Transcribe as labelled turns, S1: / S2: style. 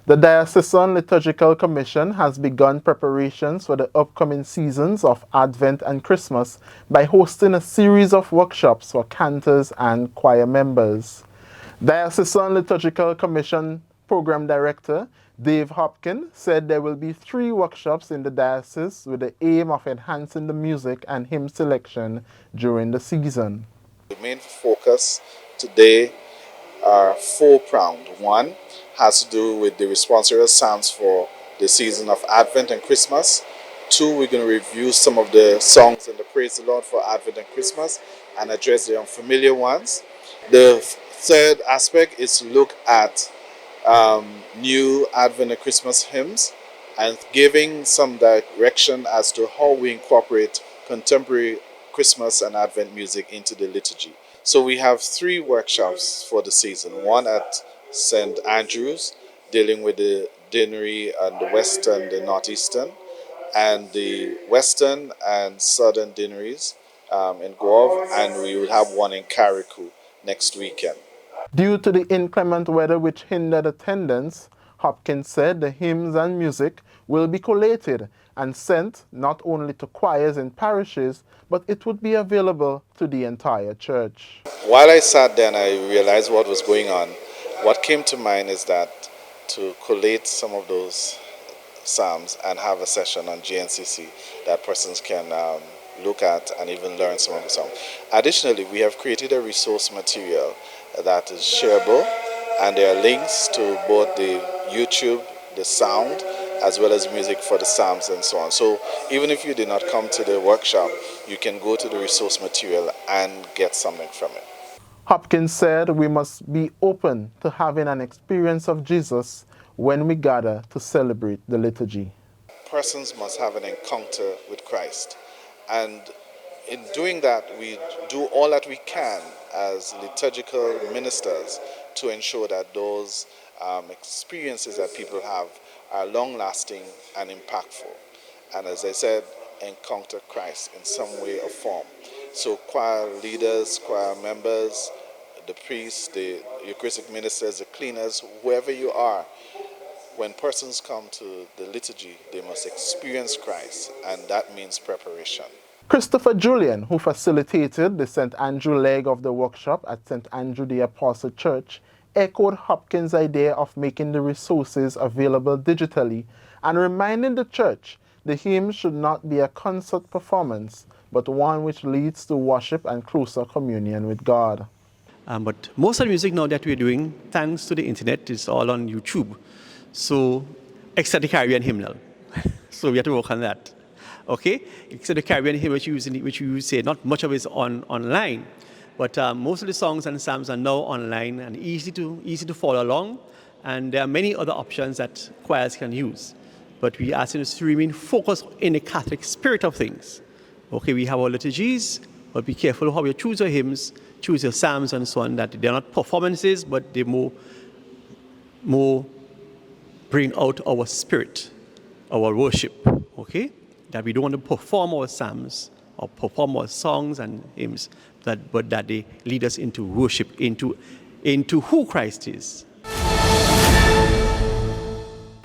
S1: The Diocesan Liturgical Commission has begun preparations for the upcoming seasons of Advent and Christmas by hosting a series of workshops for cantors and choir members. Diocesan Liturgical Commission Program Director Dave Hopkins said there will be 3 workshops in the diocese with the aim of enhancing the music and hymn selection during the season.
S2: The main focus today are 4-pronged. One has to do with the responsorial psalms for the season of Advent and Christmas. 2, we're going to review some of the songs in the Praise the Lord for Advent and Christmas and address the unfamiliar ones. The third aspect is to look at new Advent and Christmas hymns and giving some direction as to how we incorporate contemporary Christmas and Advent music into the liturgy. So we have 3 workshops for the season. One at St. Andrew's, dealing with the deanery and the western, the northeastern, and the western and southern deaneries in Guelph, and we will have one in Carriacou next weekend.
S1: Due to the inclement weather which hindered attendance, Hopkins said the hymns and music will be collated and sent not only to choirs in parishes, but it would be available to the entire church.
S2: While I sat there and I realized what was going on, what came to mind is that to collate some of those psalms and have a session on GNCC that persons can look at and even learn some of the songs. Additionally, we have created a resource material that is shareable, and there are links to both the YouTube, the sound, as well as music for the psalms and so on. So even if you did not come to the workshop, you can go to the resource material and get something from it.
S1: Hopkins said we must be open to having an experience of Jesus when we gather to celebrate the liturgy.
S2: Persons must have an encounter with Christ, and in doing that, we do all that we can as liturgical ministers to ensure that those experiences that people have are long-lasting and impactful. And as I said, encounter Christ in some way or form. So choir leaders, choir members, the priests, the Eucharistic ministers, the cleaners, whoever you are, when persons come to the liturgy, they must experience Christ, and that means preparation.
S1: Christopher Julian, who facilitated the St. Andrew leg of the workshop at St. Andrew the Apostle Church, echoed Hopkins' idea of making the resources available digitally and reminding the church the hymn should not be a concert performance, but one which leads to worship and closer communion with God.
S3: But most of the music now that we're doing, thanks to the internet, is all on YouTube. So, except the Caribbean hymnal. So we have to work on that. Okay? Except the Caribbean hymn, which you say not much of it is online. But most of the songs and psalms are now online and easy to follow along. And there are many other options that choirs can use. But we ask them to remain focused in the Catholic spirit of things. Okay, we have our liturgies, but be careful how you choose your hymns, choose your psalms and so on, that they're not performances, but they more bring out our spirit, our worship, okay? That we don't want to perform our psalms or perform our songs and hymns, but that they lead us into worship, into who Christ is.